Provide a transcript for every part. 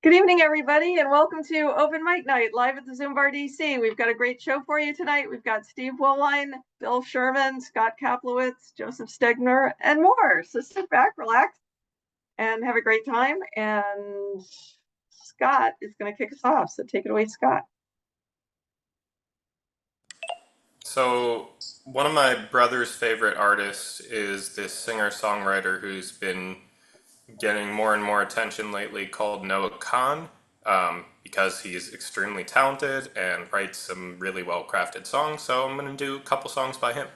Good evening, everybody, and welcome to Open Mic Night live at the ZoomBarDC. We've got a great show for you tonight. We've got Steve Woolwine, Bill Sherman, Scott Kaplowitz, Joseph Stegner, and more. So sit back, relax, and have a great time. And Scott is going to kick us off. So take it away, Scott. So one of my brother's favorite artists is this singer-songwriter who's been getting more and more attention lately called Noah Kahan, because he's extremely talented and writes some really well-crafted songs. So I'm going to do a couple songs by him.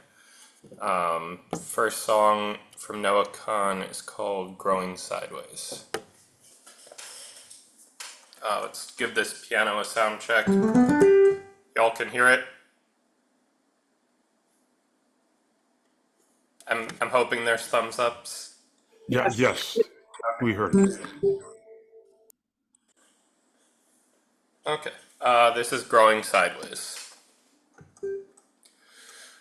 First song from Noah Kahan is called Growing Sideways. Let's give this piano a sound check. Y'all can hear it? I'm hoping there's thumbs ups. Yeah, yes, we heard it. Okay, this is Growing Sideways.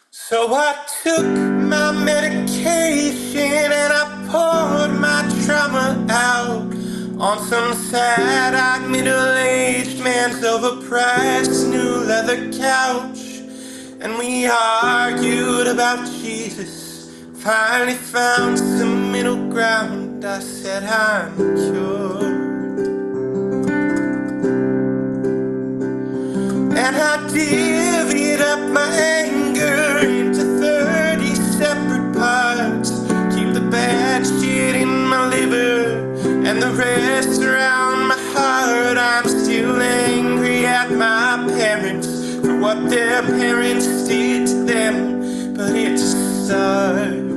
So I took my medication and I poured my trauma out on some sad-eyed middle-aged man's overpriced new leather couch. And we argued about Jesus. Finally found some middle ground. I said I'm cured, and I divvied up my anger into 30 separate parts. Keep the bad shit in my liver and the rest around my heart. I'm still angry at my parents for what their parents did to them, but it's a start.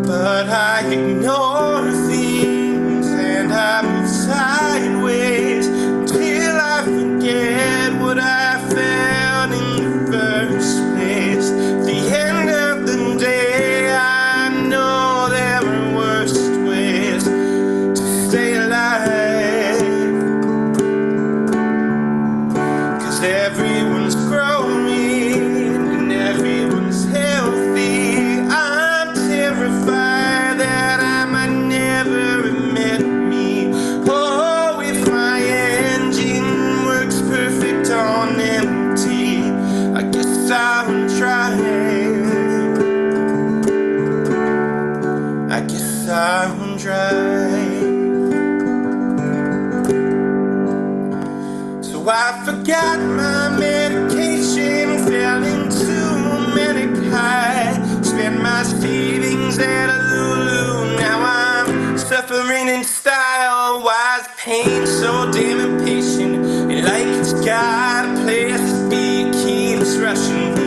But I ignore things and I move sideways till I forget what I felt in the first place. At the end of the day, I know there are worse ways to stay alive. 'Cause everyone's growing and everyone's healthy. I'm terrified I'm dry. So I forgot my medication, fell into manic high, spent my savings at a Lulu. Now I'm suffering in style. Why is pain so damn impatient? And like it's got a place to be, it keeps rushing me.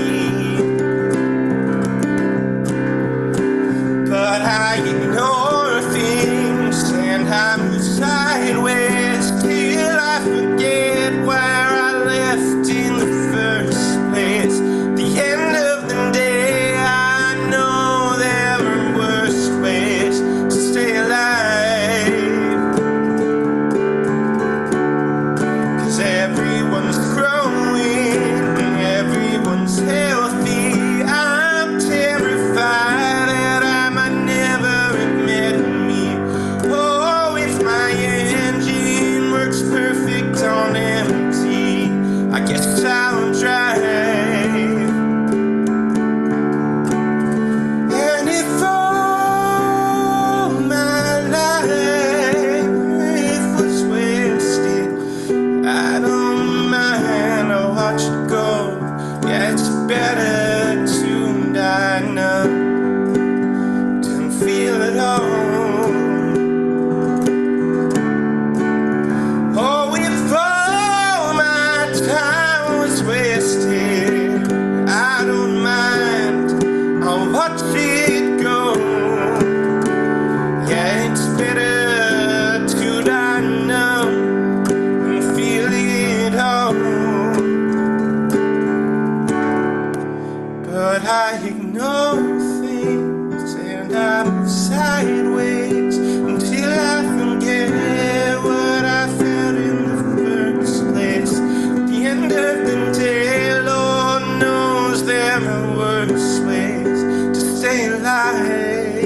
But I ignore things and I move sideways till I forget where I left in the first place. The end of the day, I know there are worse ways to stay alive. 'Cause everyone's growing and everyone's healthy. I'm terrified on empty. I guess I'll drive. And if all my life was wasted, I don't mind, I'll watch it go. Yeah, it's better to die now than feel it all. I ignore things and I move sideways until I forget what I felt in the first place. At the end of the day, Lord knows there are worse ways to stay alive.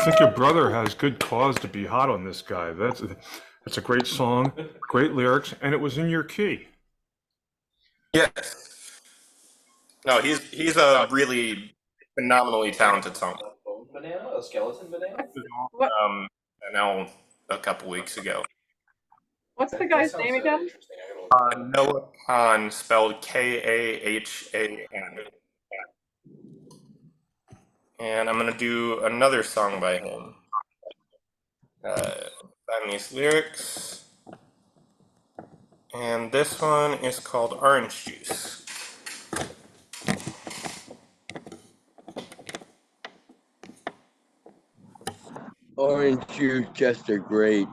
think your brother has good cause to be hot on this guy. That's a great song, great lyrics, and it was in your key. Yes. No, he's a really phenomenally talented songwriter. Banana, a skeleton banana. What, Now a couple weeks ago. what's the guy's name again? Noah Khan, spelled K-A-H-A-N. And I'm gonna do another song by him. Find these lyrics. And this one is called Orange Juice. Orange Juice, just a great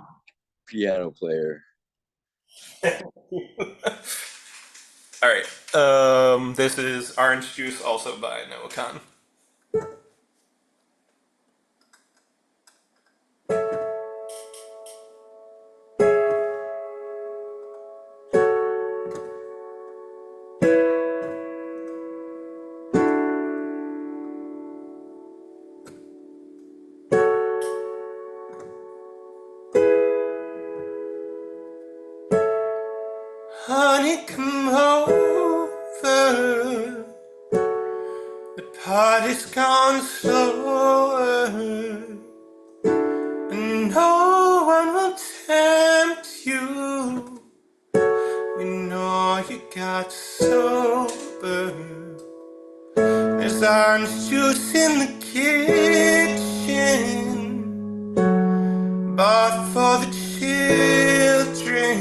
piano player. All right. This is Orange Juice, also by Noah Khan. Honey, come over. The party's gone slower, and no one will tempt you. We know you got sober. There's orange juice in the kitchen, bought for the children.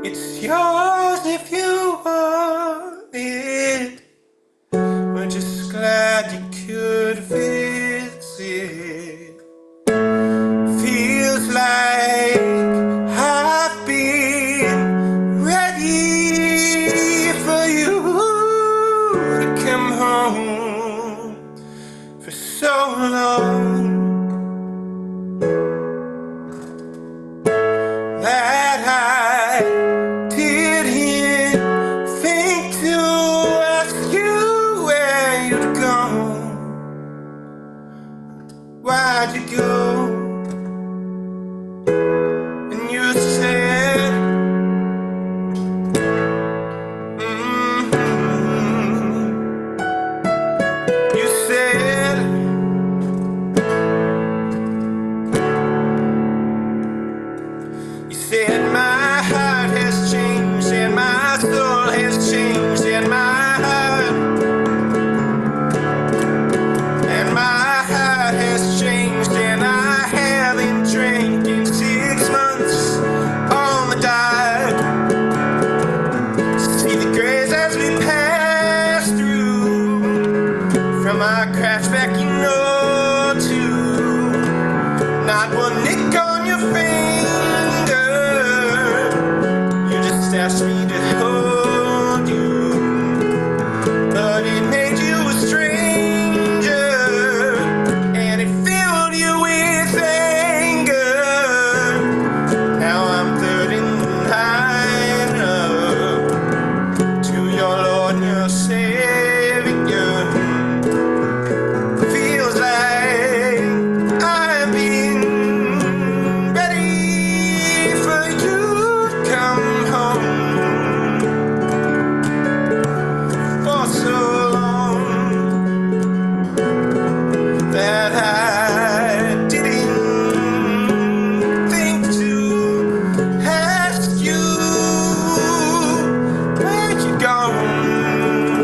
It's yours if you want it. We're just glad you could visit. Feels like I've been ready for you to come home for so long that I didn't think to ask you where you'd gone. Why'd you go? And you said, you said, my heart has changed and my soul has changed and my heart has changed and I haven't drank in 6 months on the diet. See the grays as we pass through from our crash back in 02. Not one nick on your finger. You just asked me to hold you, but it made you a stranger, and it filled you with anger. Now I'm 39 to your Lord and your Savior. Feels like I've been ready for you to come home for so long that I didn't think to ask you where you gone.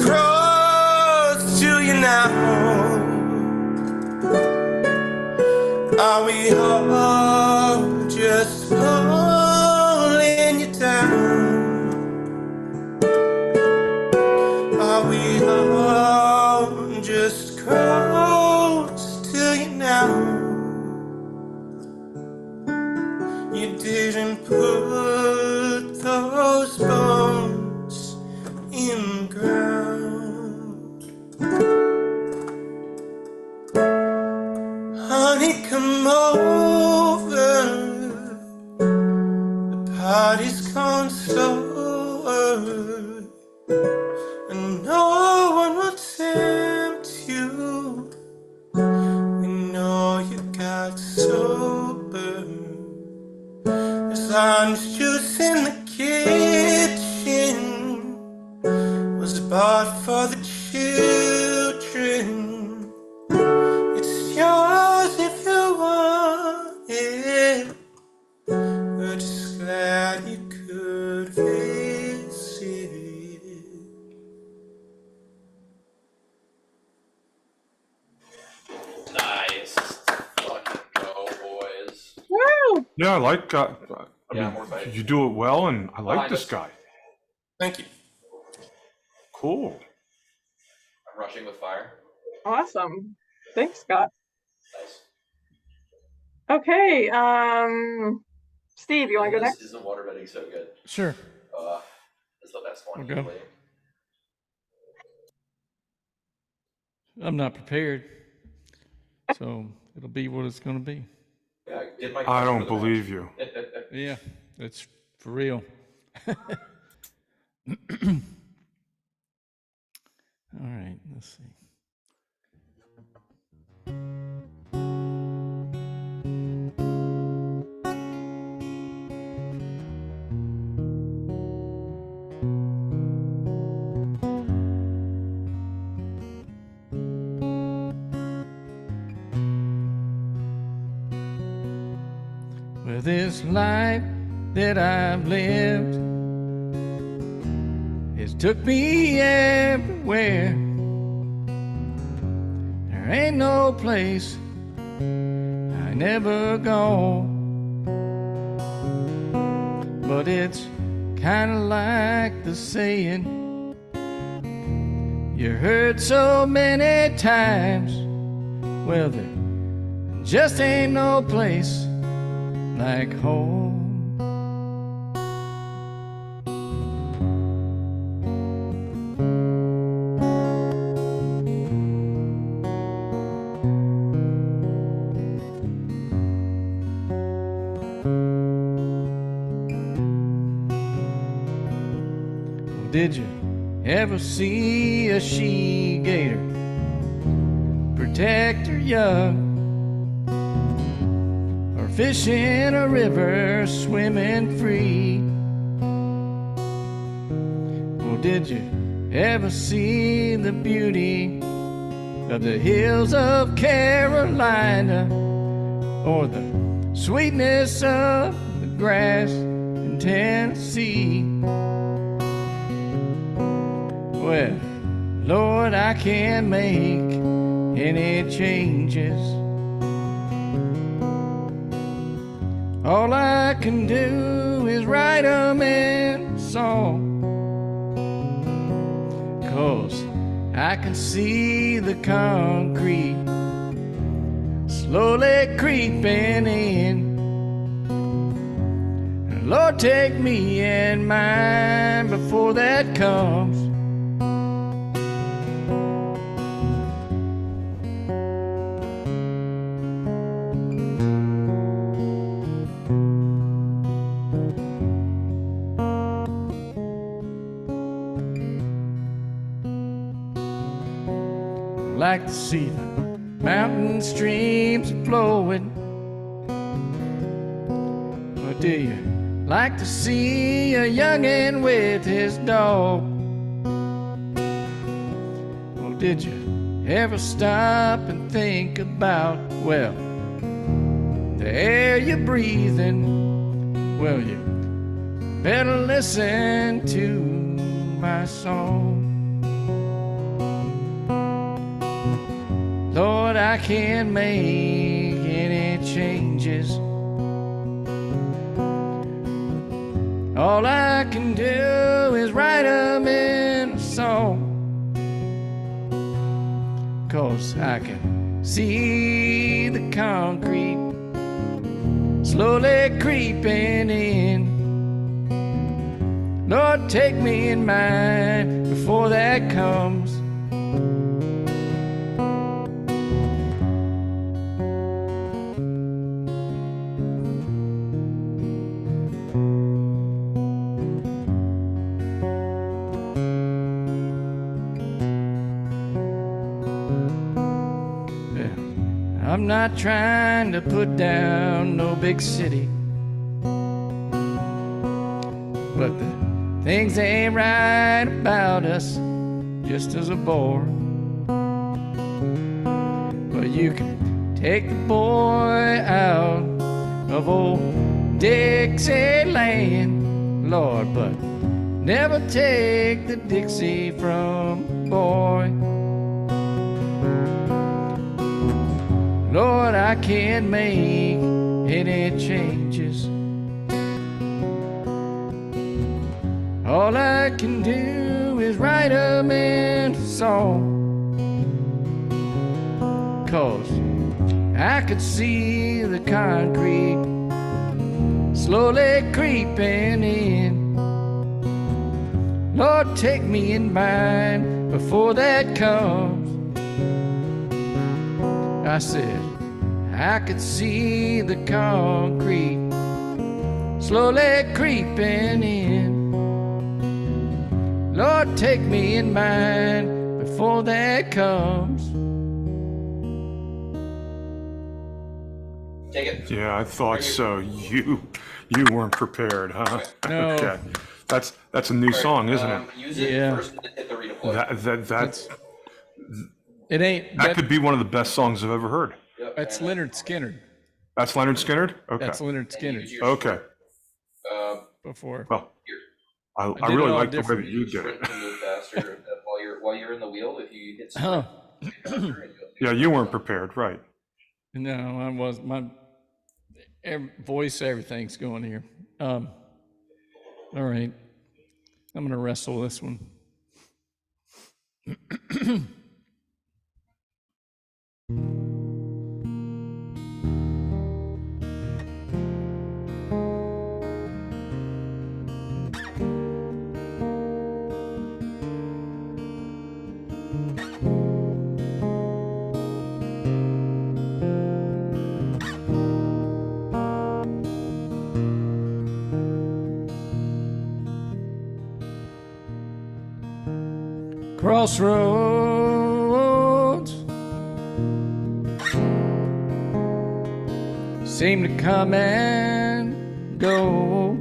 close to you now? Are we all just pulling you down? Are we all just close to you now? You didn't put those bones in the ground. Honey, come over. The party's gone slower, and no one will tempt you. We know you got sober. There's orange juice in the kitchen, was bought for the children. It's yours if you want it. We're just glad you could visit. Nice. Fucking go, boys. Woo! Yeah, I like. I Yeah, mean, more fighting. you do it well, and I like Behind this us. guy. Thank you. Cool. I'm rushing with fire. Awesome. Thanks, Scott. Nice. Okay, Steve, you want to go next? Isn't waterbending so good? Sure. It's the best one. Okay. Usually. I'm not prepared. So it'll be what it's going to be. Yeah, get my I don't for the believe you. match. Yeah, it's for real. All right, let's see. Well, this life that I've lived has took me everywhere. There ain't no place I never go. But it's kinda like the saying you heard so many times. Well, there just ain't no place like home. Did you ever see a she-gator protect her young? Or fish in a river swimming free? Well, did you ever see the beauty of the hills of Carolina? Or the sweetness of the grass in Tennessee? Well, Lord, I can't make any changes. All I can do is write 'em in song. 'Cause I can see the concrete slowly creeping in. Lord, take me and mine before that comes. Like to see the mountain streams flowing. Or do you like to see a youngin' with his dog? Or did you ever stop and think about, well, the air you're breathing? Well, you better listen to my song. I can't make any changes. All I can do is write 'em in a song. 'Cause I can see the concrete slowly creeping in. Lord, take me in mind before that comes. I'm not trying to put down no big city, but the things ain't right about us just as a bore. But you can take the boy out of old Dixieland, Lord, but never take the Dixie from the boy. Lord, I can't make any changes. All I can do is write 'em in a song. 'Cause I could see the concrete slowly creeping in. Lord, take me in mind before that comes. I said, I could see the concrete slowly creeping in. Lord, take me in mind before that comes. Take it. Yeah, I thought so. You weren't prepared, huh? No. Okay. That's a new song, isn't it? Use it Yeah. first and then hit the redeploy. It ain't. That could be one of the best songs I've ever heard. Yep, That's and Leonard Skinner. That's Leonard Skinner? Okay. That's Leonard then Skinner use your Okay. before. Well, I did really it all like the way different. that you did sprint it. to move faster while you're in the wheel. If you hit Huh. sprint, Yeah, you weren't prepared, right? No, I was. My voice, everything's going here. All right. I'm going to wrestle this one. Crossroads seem to come and go.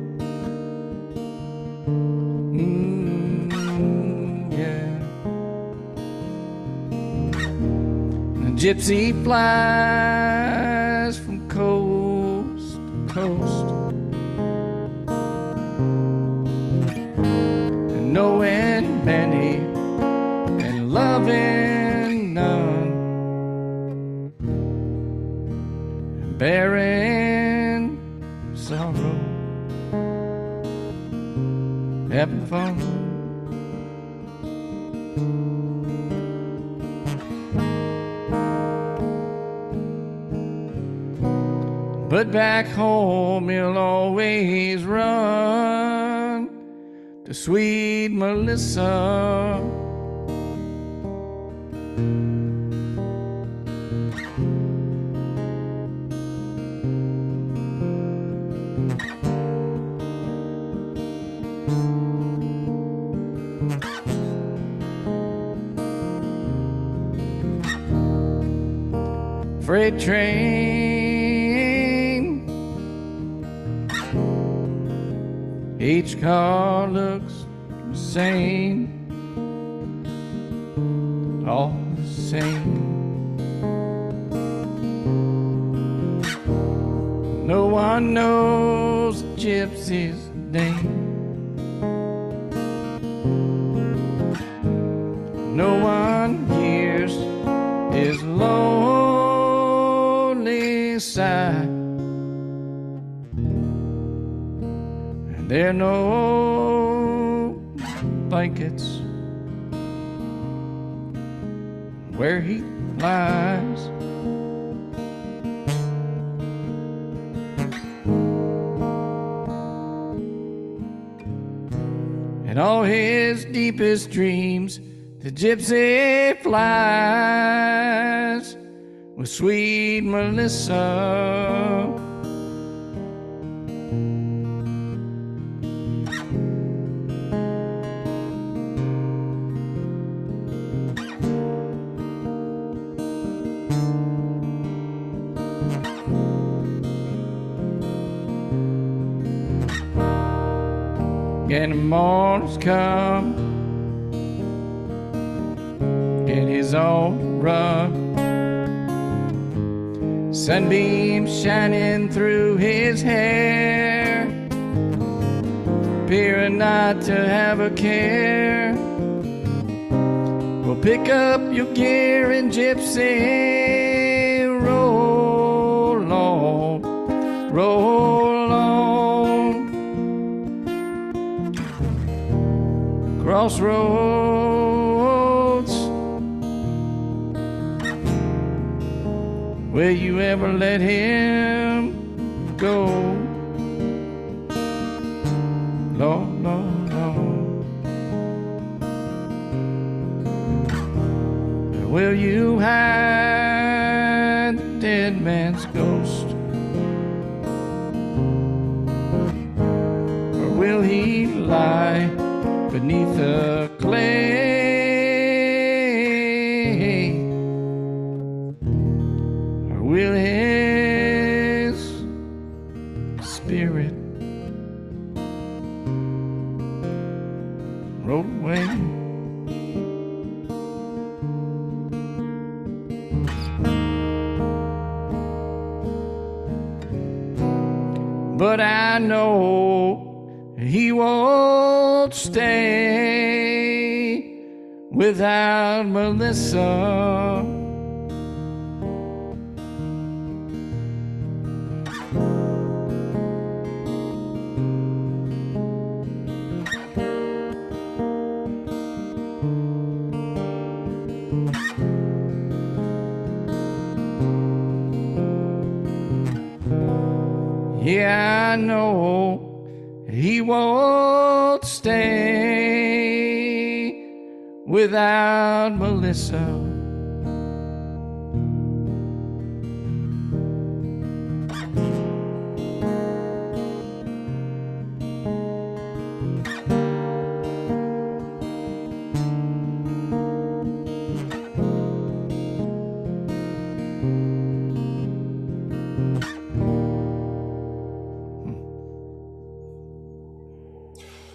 Yeah. The gypsy flies from coast to coast, and knowing many and loving none, bearing sorrow, having fun. But back home you'll always run to sweet Melissa. Freight train, each car looks the same, all the same. No one knows a gypsy's name. No one hears his lonesome wayside, and there are no blankets where he lies. And all his deepest dreams, the gypsy flies with sweet Melissa. And the mornings come, and he's all run. Sunbeams shining through his hair, appearing not to have a care. Well, pick up your gear and gypsy, roll on, roll on. Crossroads, will you ever let him go? Lord, Lord, Lord. Will you hide the dead man's ghost? Or will he lie beneath the clay? Or will his spirit roll away? But I know he won't stay without Melissa. Yeah, I know he won't stay without Melissa.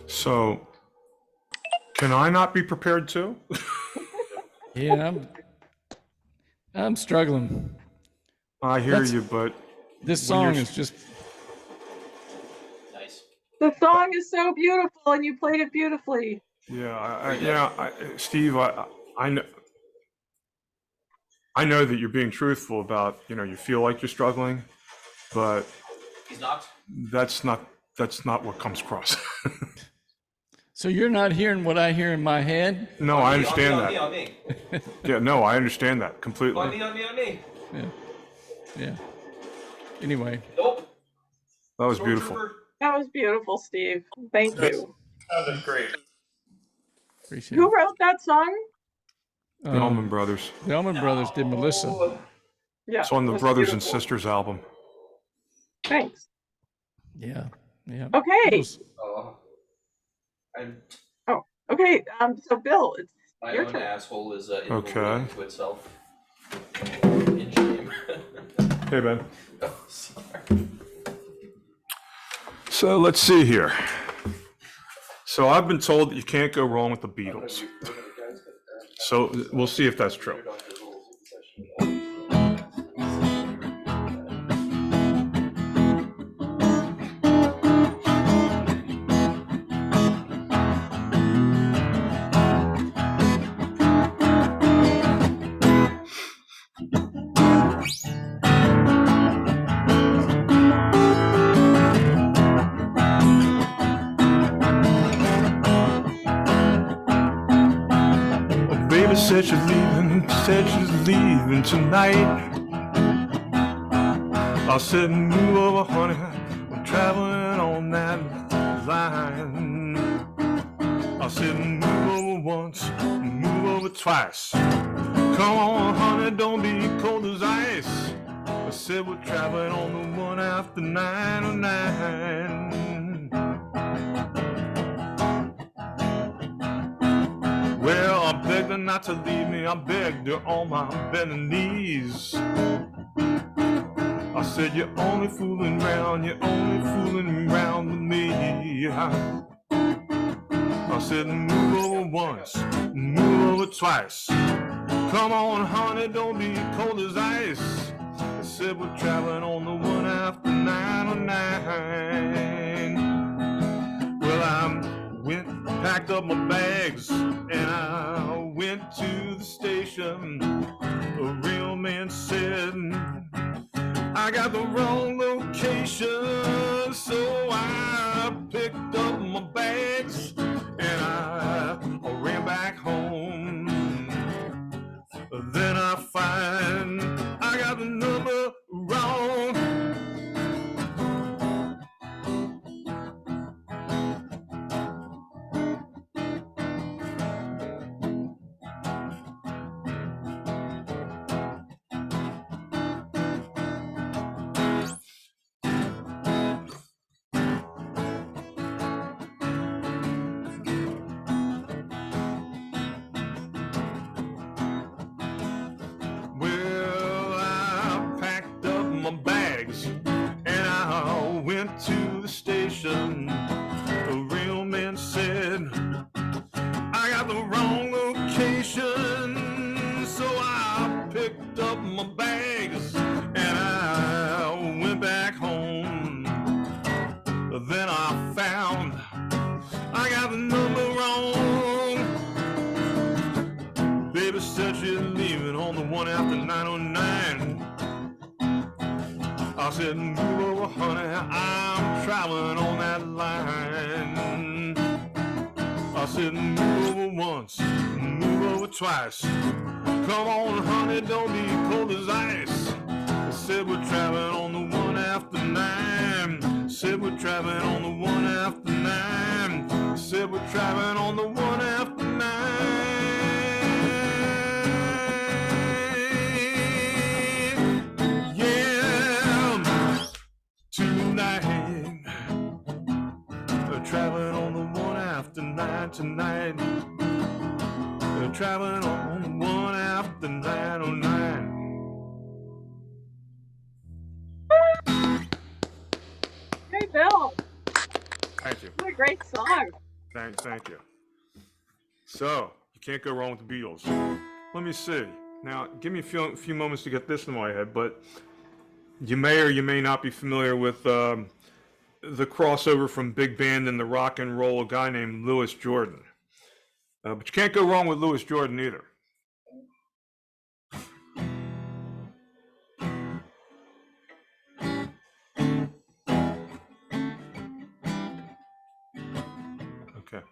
So, can I not be prepared too? Yeah, I'm struggling. I hear you, but This When song you're- is just Nice. The song is so beautiful and you played it beautifully. yeah, Steve, I know that you're being truthful about, you feel like you're struggling, but He's not. that's not what comes across. so you're not hearing what I hear in my head. No, I understand on that. me, on me. Yeah, no, I understand that On completely. me, on me, on me. Yeah. Anyway, Nope. That was beautiful. Stormtrooper. That was beautiful, Steve. Thank you. Sounded great. appreciate Who it. wrote that song? The Allman Brothers. The Allman Brothers did Melissa. Oh, Yeah. It's on the that's Brothers and beautiful. Sisters album. Thanks. Yeah. Okay. Those- oh. I'm, Okay. So Bill, it's my Your own turn. asshole is Okay. infiltrating to itself. In shame. Hey, Ben. Oh, sorry. So let's see here. So I've been told that you can't go wrong with the Beatles. So we'll see if that's true. said she's leaving tonight. I said, move over, honey, I'm traveling on that line. I said, move over once, move over twice. Come on, honey, don't be cold as ice. I said, we're traveling on the one after 909. Well, I begged her not to leave me, I begged her on my bending knees. I said, you're only fooling around with me. I said, move over once, move over twice. Come on, honey, don't be cold as ice. I said, we're traveling on the one after 909. Well, I packed up my bags, and I went to the station. A real man said, I got the wrong location, so I picked up my bags and I ran back home. Then I find I got the number wrong. To the station, a real man said, I got the wrong location, so I picked up my bags and I went back home. Then I found I got the number wrong. Baby said she's leaving on the one after 909. I said, move over, honey, I'm traveling on that line. I said, move over once, move over twice. Come on, honey, don't be cold as ice. I said, we're traveling on the one after 9. Said, we're traveling on the one after 9. Said, we're traveling on the one after 9. Traveling on the one after 9 tonight. Traveling on the one after 909. Hey, Bill. Thank you. What a great song. Thank you. So, you can't go wrong with the Beatles. Let me see. Now, give me a few moments to get this in my head, but you may or you may not be familiar with the crossover from big band and the rock and roll, a guy named Louis Jordan. But you can't go wrong with Louis Jordan either. Okay.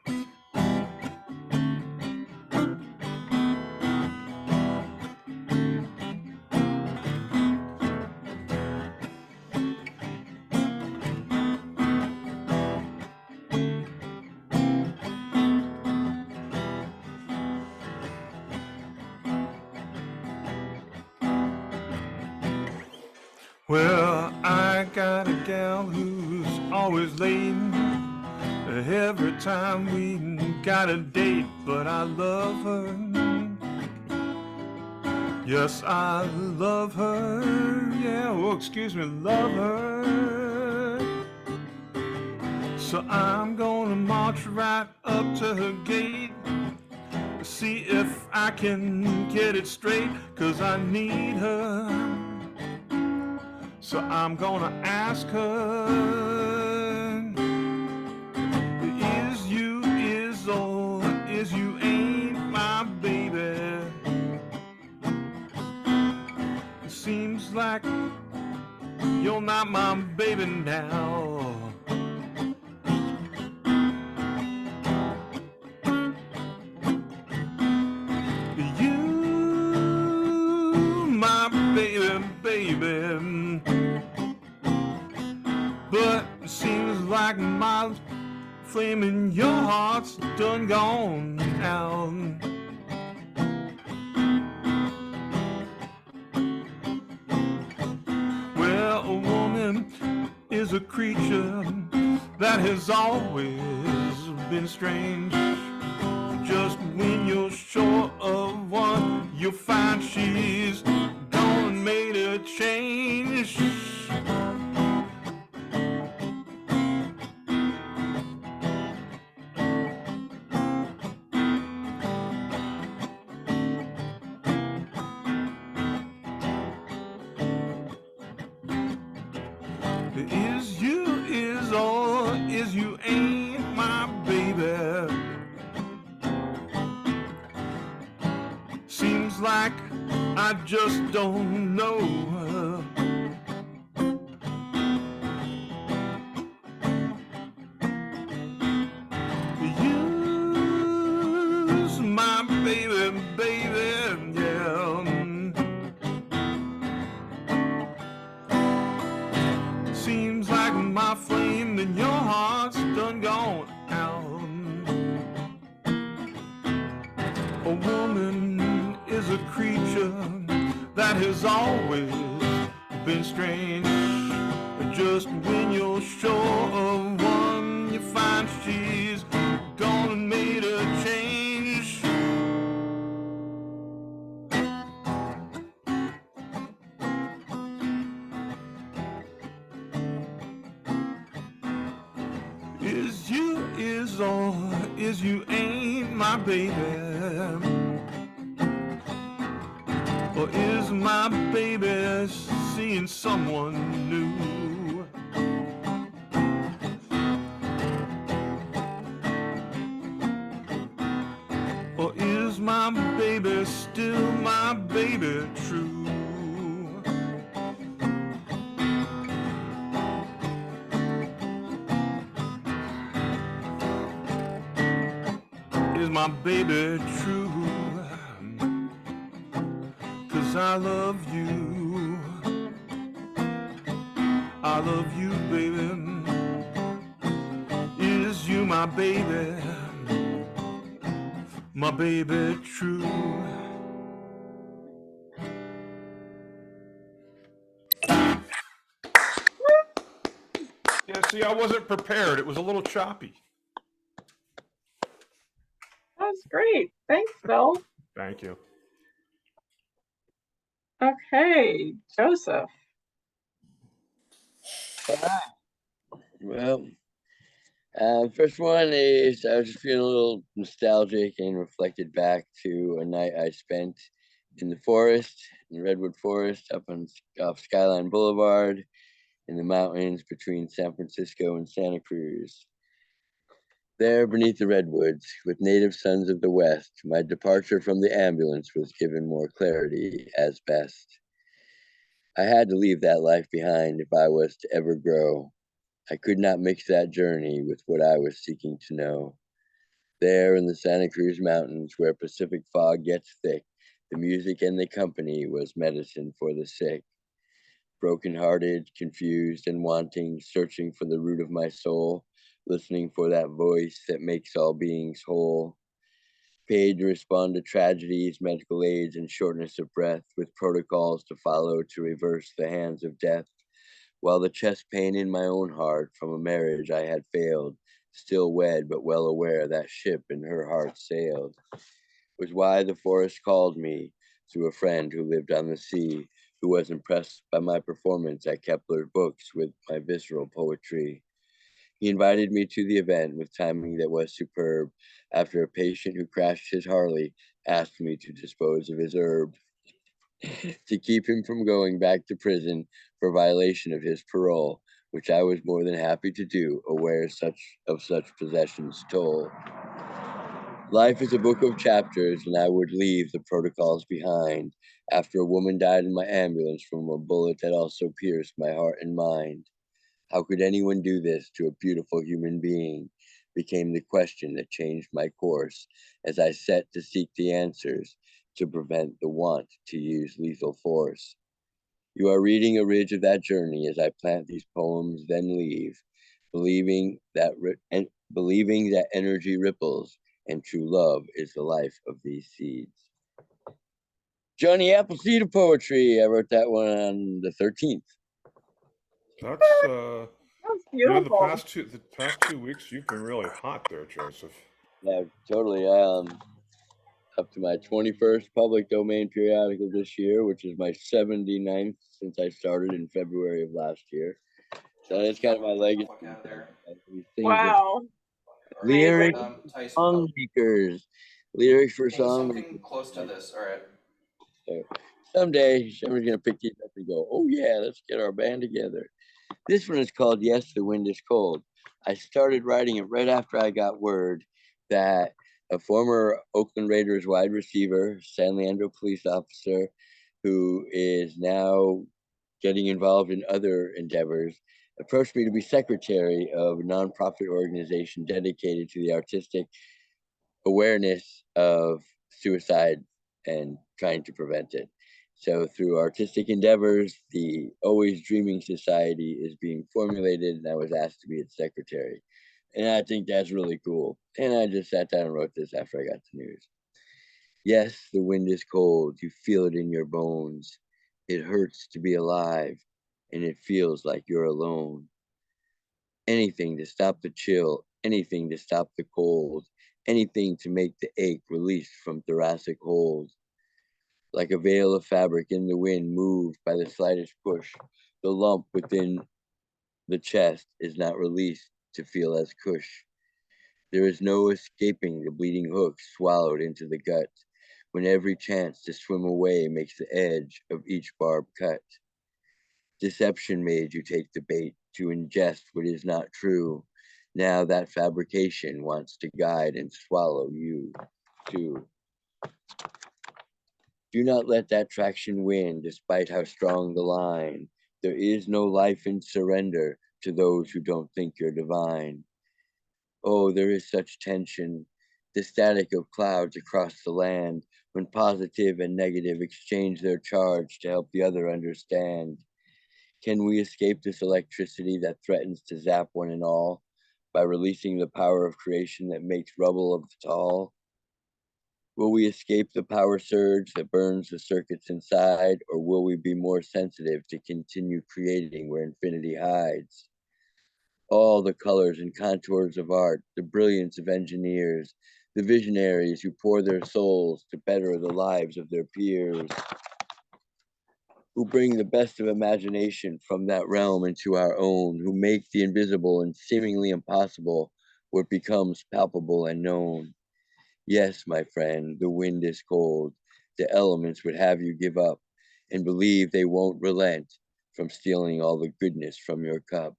Well, I got a gal who's always late every time we got a date, but I love her. Yes, I love her. Yeah, oh, excuse me, love her. So I'm gonna march right up to her gate, see if I can get it straight, 'cause I need her. So I'm gonna ask her, is you ain't my baby? It seems like you're not my baby now. You flame in your heart's done gone out. Well, a woman is a creature that has always been strange. Just when you're sure of one, you'll find she's gone and made a change. Is you is or is you ain't my baby. Seems like I just don't know. You's my baby, baby, yeah. Seems like my flame in your heart's done gone out. A woman is a creature that has always been strange. Just when you're sure of one, you find she's gone and made a change. Is you is or is you ain't my baby. Or is my baby seeing someone new? Or is my baby still my baby true? Is my baby true? 'Cause I love you. I love you, baby. Is you my baby? My baby true? Yeah, see, I wasn't prepared. It was a little choppy. That's great. Thanks, Bill. Thank you. Okay, Joseph. Well, first one is I was just feeling a little nostalgic and reflected back to a night I spent in the forest, in the Redwood Forest, off Skyline Boulevard, in the mountains between San Francisco and Santa Cruz. There, beneath the redwoods, with native sons of the West, my departure from the ambulance was given more clarity as best. I had to leave that life behind if I was to ever grow. I could not mix that journey with what I was seeking to know. There in the Santa Cruz Mountains, where Pacific fog gets thick, the music and the company was medicine for the sick. Broken-hearted, confused, and wanting, searching for the root of my soul, listening for that voice that makes all beings whole. Paid to respond to tragedies, medical aids, and shortness of breath, with protocols to follow to reverse the hands of death. While the chest pain in my own heart from a marriage I had failed, still wed but well aware that ship in her heart sailed, was why the forest called me through a friend who lived on the sea, who was impressed by my performance at Kepler's books with my visceral poetry. He invited me to the event with timing that was superb, after a patient who crashed his Harley asked me to dispose of his herb. To keep him from going back to prison for violation of his parole, which I was more than happy to do, aware of such possessions toll. Life is a book of chapters, and I would leave the protocols behind after a woman died in my ambulance from a bullet that also pierced my heart and mind. How could anyone do this to a beautiful human being? Became the question that changed my course as I set to seek the answers to prevent the want to use lethal force. You are reading a ridge of that journey as I plant these poems, then leave, believing that believing that energy ripples and true love is the life of these seeds. Johnny Appleseed of poetry. I wrote that one on the 13th. That's That's you know, the beautiful. past 2 weeks you've been really hot there, Joseph. Yeah, totally. Up to my 21st public domain periodical this year, which is my 79th since I started in February of last year. So that's kind of my legacy. Fuck out of there. These things that Wow. lyrics, Amazing. Tyson, song makers, lyrics for hey, song something makers. close to this. All right. So someday Sherman's gonna pick these up and go, oh yeah, let's get our band together. This one is called Yes, the Wind is Cold. I started writing it right after I got word that a former Oakland Raiders wide receiver, San Leandro police officer, who is now getting involved in other endeavors, approached me to be secretary of a nonprofit organization dedicated to the artistic awareness of suicide and trying to prevent it. So through artistic endeavors, the Always Dreaming Society is being formulated, and I was asked to be its secretary. And I think that's really cool. And I just sat down and wrote this after I got the news. Yes, the wind is cold. You feel it in your bones. It hurts to be alive, and it feels like you're alone. Anything to stop the chill, anything to stop the cold, anything to make the ache release from thoracic hold. Like a veil of fabric in the wind moved by the slightest push, the lump within the chest is not released to feel as cush. There is no escaping the bleeding hook swallowed into the gut, when every chance to swim away makes the edge of each barb cut. Deception made you take the bait to ingest what is not true. Now that fabrication wants to guide and swallow you too. Do not let that traction win, despite how strong the line. There is no life in surrender to those who don't think you're divine. Oh, there is such tension, the static of clouds across the land, when positive and negative exchange their charge to help the other understand. Can we escape this electricity that threatens to zap one and all by releasing the power of creation that makes rubble of the tall? Will we escape the power surge that burns the circuits inside, or will we be more sensitive to continue creating where infinity hides? All the colors and contours of art, the brilliance of engineers, the visionaries who pour their souls to better the lives of their peers, who bring the best of imagination from that realm into our own, who make the invisible and seemingly impossible what becomes palpable and known. Yes, my friend, the wind is cold. The elements would have you give up and believe they won't relent from stealing all the goodness from your cup.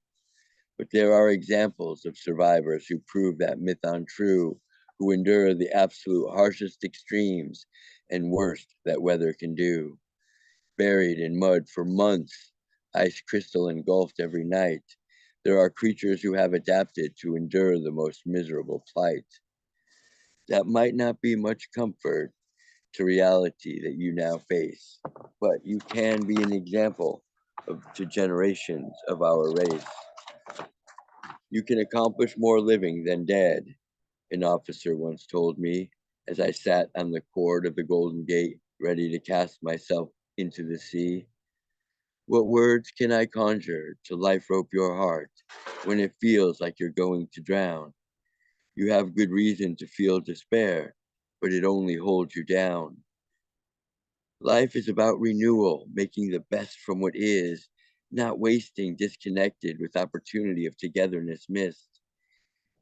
But there are examples of survivors who prove that myth untrue, who endure the absolute harshest extremes and worst that weather can do. Buried in mud for months, ice crystal engulfed every night, there are creatures who have adapted to endure the most miserable plight. That might not be much comfort to reality that you now face, but you can be an example to generations of our race. You can accomplish more living than dead, an officer once told me as I sat on the cord of the Golden Gate, ready to cast myself into the sea. What words can I conjure to life rope your heart when it feels like you're going to drown? You have good reason to feel despair, but it only holds you down. Life is about renewal, making the best from what is, not wasting disconnected with opportunity of togetherness missed.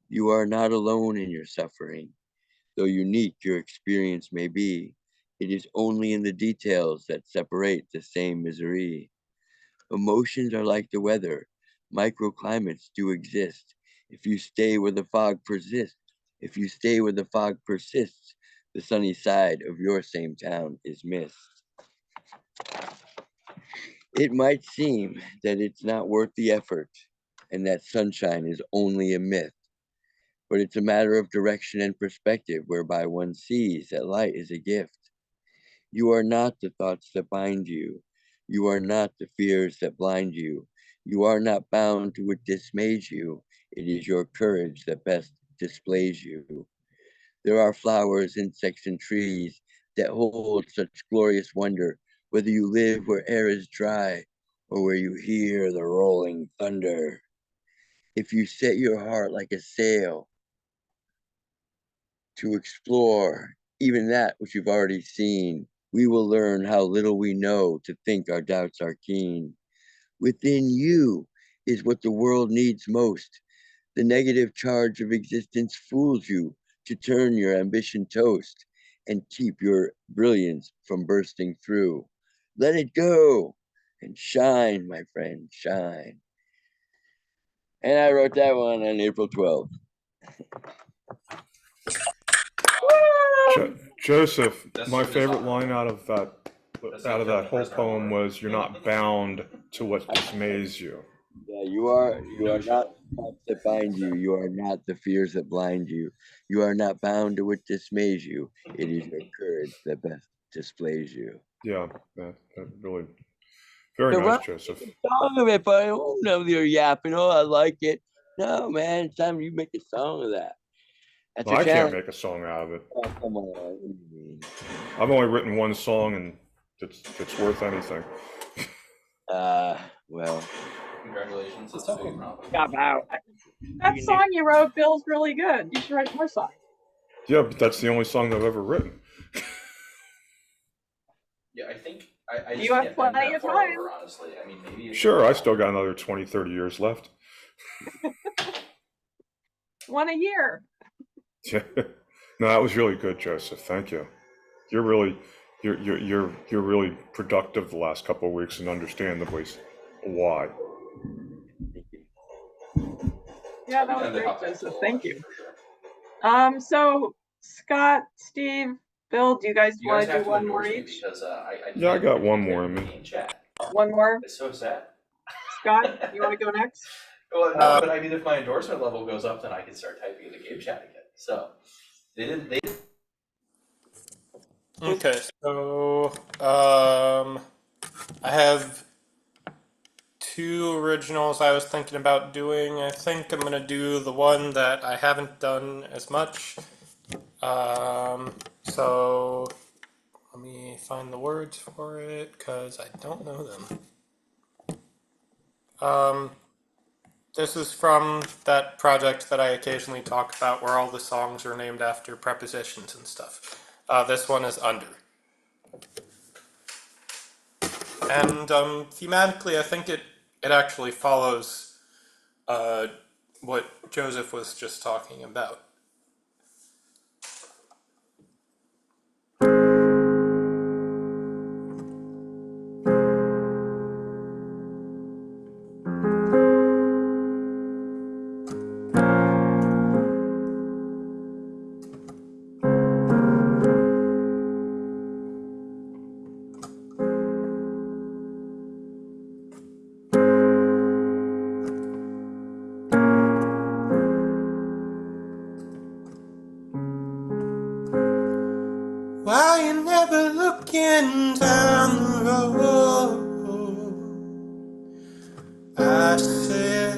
You are not alone in your suffering. Though unique your experience may be, it is only in the details that separate the same misery. Emotions are like the weather. Microclimates do exist. If you stay where the fog persists, if you stay where the fog persists, the sunny side of your same town is missed. It might seem that it's not worth the effort and that sunshine is only a myth, but it's a matter of direction and perspective whereby one sees that light is a gift. You are not the thoughts that bind you. You are not the fears that blind you. You are not bound to what dismays you. It is your courage that best displays you. There are flowers, insects, and trees that hold such glorious wonder, whether you live where air is dry or where you hear the rolling thunder. If you set your heart like a sail to explore even that which you've already seen, we will learn how little we know to think our doubts are keen. Within you is what the world needs most. The negative charge of existence fools you to turn your ambition toast and keep your brilliance from bursting through. Let it go and shine, my friend, shine. And I wrote that one on April 12th. Joseph, That's my super favorite solid. line out of that whole poem was, "You're not bound to what dismays you." Yeah, you are not the thoughts that bind you. You are not the fears that blind you. You are not bound to what dismays you. It is your courage that best displays you. Yeah, that really very So nice, run Joseph. a song of it, but I don't know you're yapping. Oh, I like it. No, man, it's time you make a song of that. That's Well, a I can't challenge. make a song out of it. Oh, come on. What do you mean? I've only written one song, and it's worth anything. Well, Congratulations, it's a big problem. stop out. That song you wrote, Bill's really good. You should write more songs. Yeah, but that's the only song I've ever written. Yeah, I think I just You have can't bend plenty that of far time. over, honestly. I mean, maybe it's Sure, I still got another 20, 30 years left. One a year. Yeah. No, that was really good, Joseph. Thank you. You're really productive the last couple of weeks, and understandably why. Yeah, that was tend to great, hop back to Joseph. the Thank left, you. for sure. So Scott, Steve, Bill, do you guys You want guys to do have to one more endorse me each? because I Yeah, I can't got one carry more the in me. game chat. One more. It's so sad. Scott, you want to go next? Well, no, but I mean, if my endorsement level goes up, then I can start typing in the game chat again. So they didn't. They Okay, so I have two originals I was thinking about doing. I think I'm gonna do the one that I haven't done as much. So let me find the words for it because I don't know them. This is from that project that I occasionally talk about where all the songs are named after prepositions and stuff. This one is Under. And thematically, I think it actually follows what Joseph was just talking about. Why you never looking down the road? I said,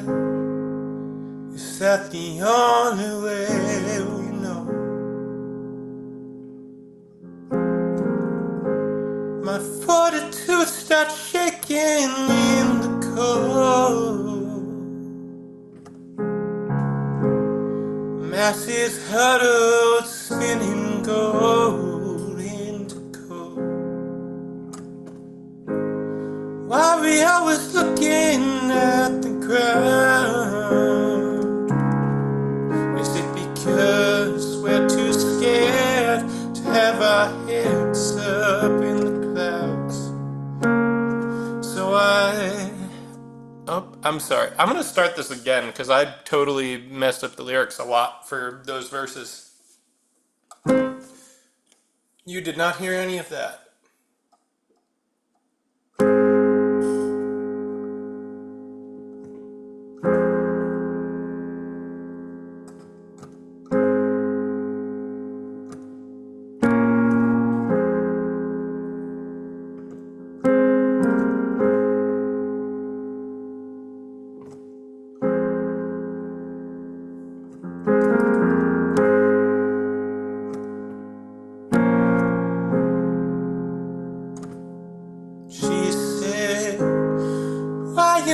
is that the only way we know? My fortitude starts shaking in the cold. Masses huddled, spinning gold into cold. Why we always looking at the ground? Is it because we're too scared to have our heads up in the clouds? So I'm sorry. I'm gonna start this again because I totally messed up the lyrics a lot for those verses. You did not hear any of that.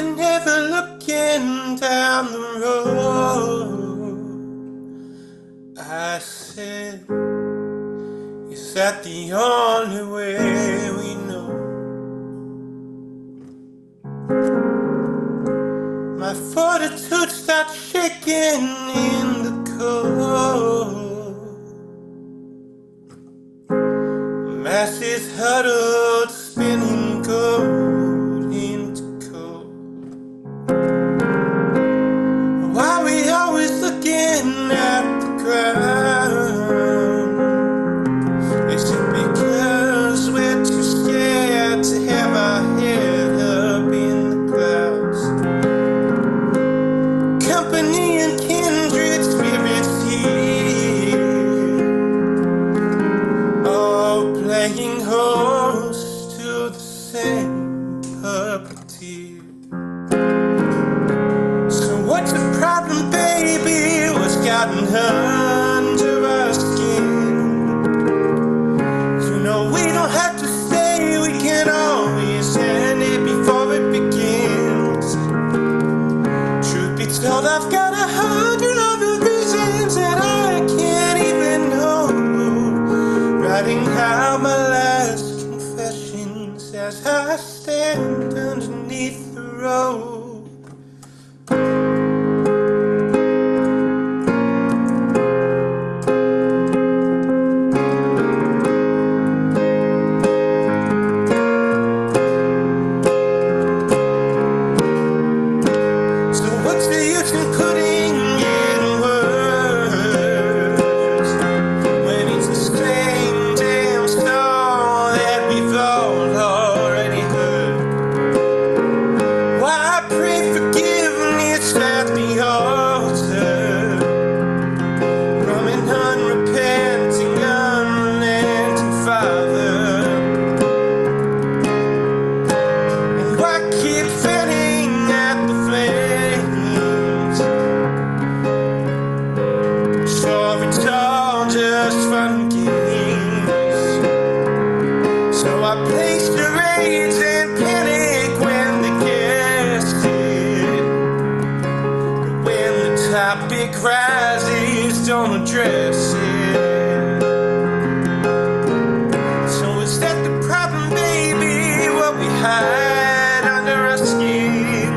and never looking down the road. I said, is that the only way we know? My fortitude starts shaking in the cold. Masses huddled, spinning gold into cold. Why we always looking at the ground? Is it because we're too scared to have our head up in the clouds? Company and kindred spirits here, all playing host to the same puppeteer. So what's the problem, baby? What's gotten under our skin? You know we don't have to stay, we can always end it before it begins. Truth be told, I've got 100 other reasons that I can't even know. Writing out my last confessions as I stand underneath the road. So what's the use in putting in words when it's the same damn song that we've all already heard? Why pray forgiveness at the altar from an unrepenting, unrelenting Father? And why keep fanning at the flames? Sure, it's all just fun and games. So I play charades and panic when they guess it. But when the topic rises, don't address it. So is that the problem, baby? What we hide under our skin?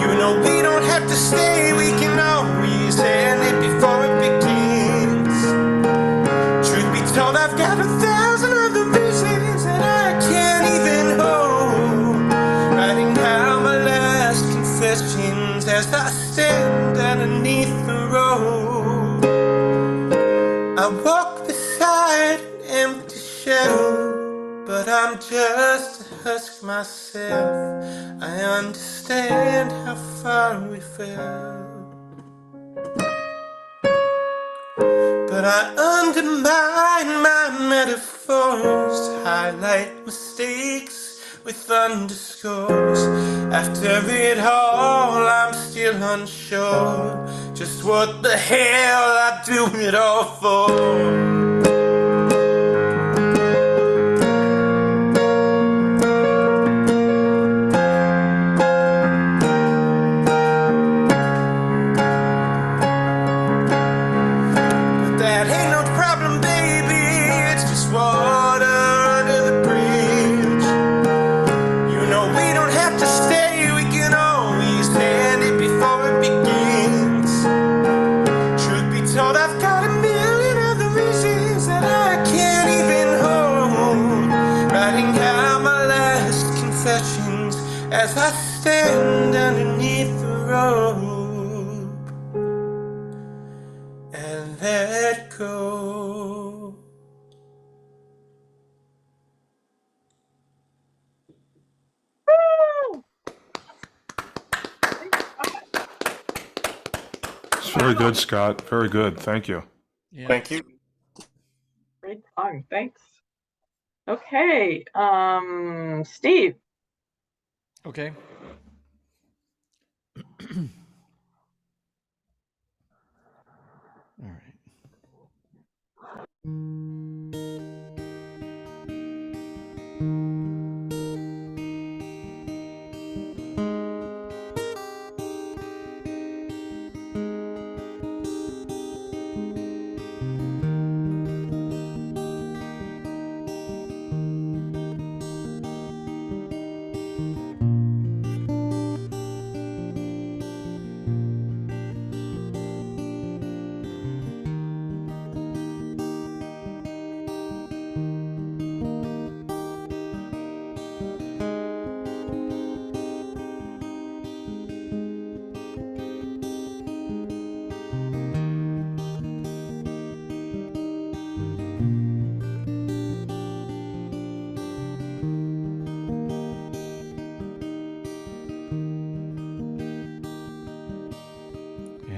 You know we don't have to stay, we can always end it before it begins. Truth be told, I've got 1,000 other reasons that I can't even hold. Writing out my last confessions as I stand underneath the road. I walk beside an empty shell, but I'm just a husk myself. I understand how far we fell, but I undermine my metaphors to highlight mistakes with underscores. After it all, I'm still unsure just what the hell I do it all for. That ain't no problem, baby, it's just water under the bridge. You know we don't have to stay, we can always end it before it begins. Truth be told, I've got 1,000,000 other reasons that I can't even hold. Writing out my last confessions as I stand underneath the road and let go. Woo! It's very good, Scott. Very good. Thank you. Yeah. Thank you. Great song, thanks. Okay, Steve. Okay. All right.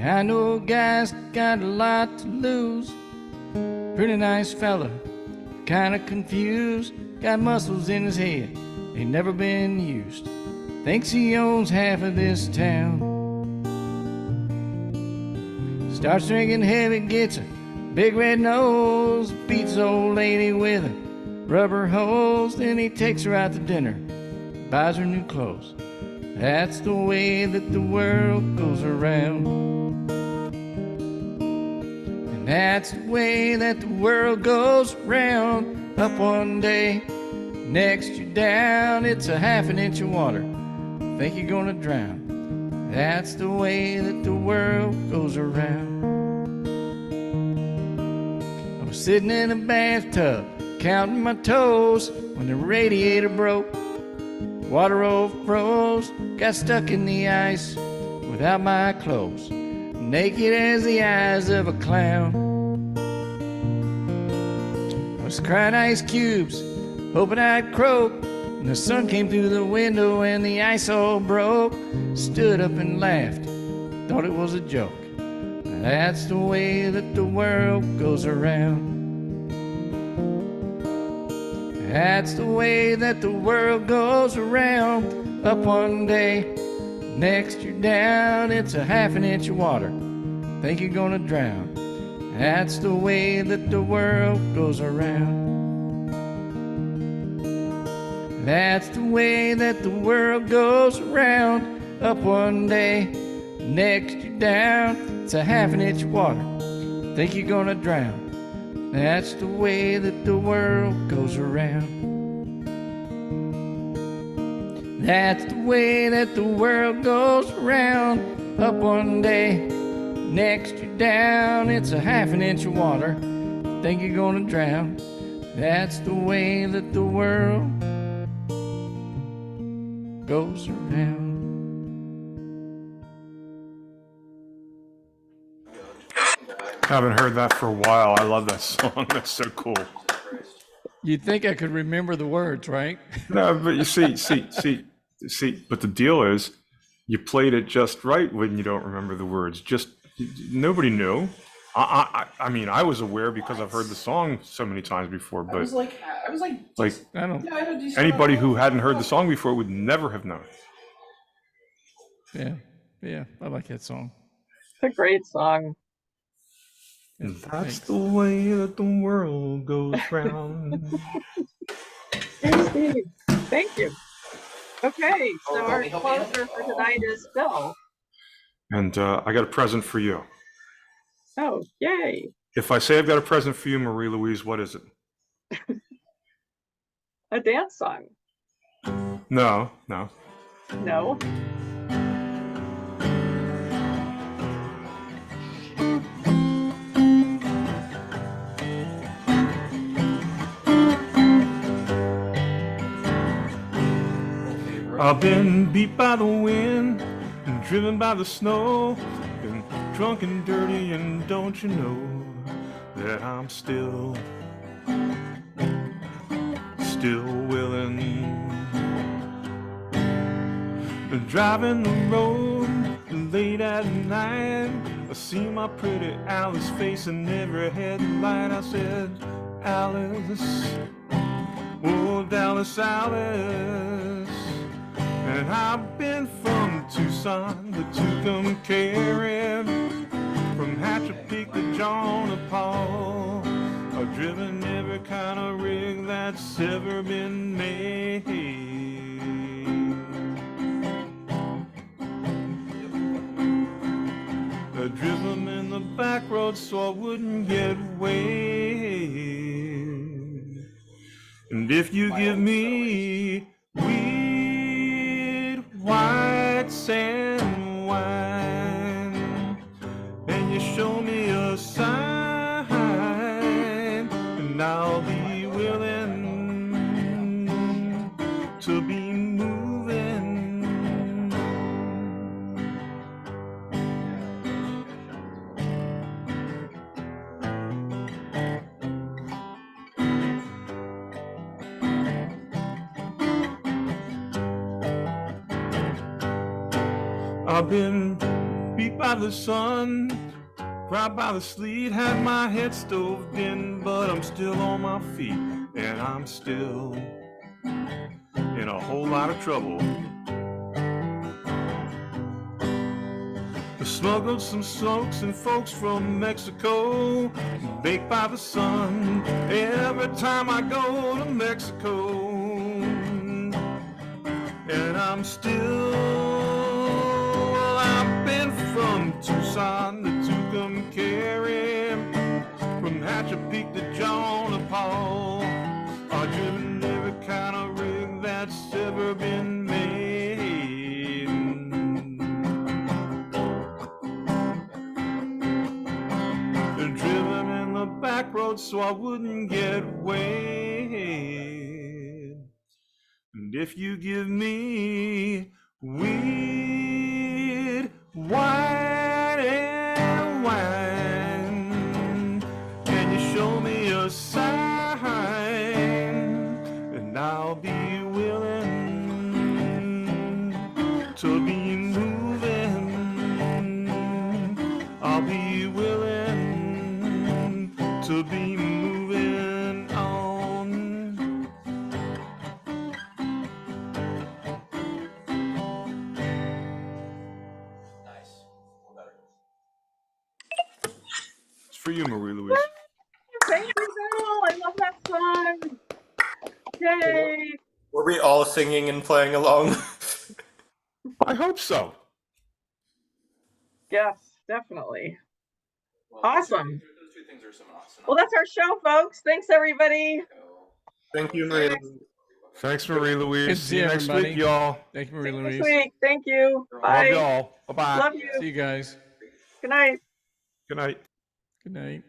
I know a guy's got a lot to lose. Pretty nice fella, kinda confused. Got muscles in his head, ain't never been used. Thinks he owns half of this town. Starts drinking heavy, gets a big red nose. Beats the old lady with a rubber hose. Then he takes her out to dinner, buys her new clothes. That's the way that the world goes around. And that's the way that the world goes round. Up one day, next you're down. It's a half an inch of water, think you're gonna drown. That's the way that the world goes around. I was sitting in a bathtub, counting my toes, when the radiator broke. Water overfroze, got stuck in the ice without my clothes, naked as the eyes of a clown. I was crying ice cubes, hoping I'd croak, and the sun came through the window and the ice all broke. Stood up and laughed, thought it was a joke. That's the way that the world goes around. That's the way that the world goes around. Up one day, next you're down. It's a half an inch of water, think you're gonna drown. That's the way that the world goes around. That's the way that the world goes around. Up one day, next you're down. It's a half an inch of water, think you're gonna drown. That's the way that the world goes around. That's the way that the world goes around. Up one day, next you're down. It's a half an inch of water, think you're gonna drown. That's the way that the world goes around. Haven't heard that for a while. I love that song. That's so cool. You'd think I could remember the words, right? No, but you see. But the deal is, you played it just right when you don't remember the words. Just nobody knew. I mean, I was aware because I've heard the song so many times before. But I was like, I don't. yeah, I know these anybody who hadn't heard the song before would never have known. Yeah, I like that song. It's a great song. And that's Thanks. the way that the world goes round. Hey, Steve. Thank you. Okay, so Oh, our help me out. closer for tonight is Bill. And I got a present for you. Oh, yay. If I say I've got a present for you, Marie-Louise, what is it? A dance song. No. No. I've been beat by the wind and driven by the snow, been drunk and dirty, and don't you know that I'm still willing. Driving the road late at night, I see my pretty Alice face in every headlight. I said, Alice, oh Dallas Alice. And I've been from Tucson to Tucumcari, from Hatchet to John to Paul. I've driven every kind of rig that's ever been made. I drove them in the back roads so I wouldn't get weighed. And if you give me weed, white sand wine, and you show me a sign, and I'll be willing to be moving. I've been beat by the sun, cried by the sleet, had my head stoved in, but I'm still on my feet, and I'm still in a whole lot of trouble. I smuggled some smokes and folks from Mexico, baked by the sun, every time I go to Mexico. And I'm still, I've been from Tucson to Tucumcari, from Hatchet Peak to John and Paul. I've driven every kind of rig that's ever been made. And driven in the back roads so I wouldn't get weighed. And if you give me weed, wine, and wine, and you show me a sign, and I'll be willing to be moving. I'll be willing to be moving on. Nice. We're better. It's for you, Marie-Louise. Thank you, Bill. I love that song. Yay. Were we all singing and playing along? I hope so. Yes, definitely. Well, Awesome. Those two things are awesome. Well, that's our show, folks. Thanks, everybody. Thank you, Maria. Thanks, Good Marie-Louise. to See see you next everybody. week, y'all. Thank you, See you Marie-Louise. next week. Thank you. Love Bye. y'all. Bye-bye. Love you. See you guys. Good night. Good night. Good night.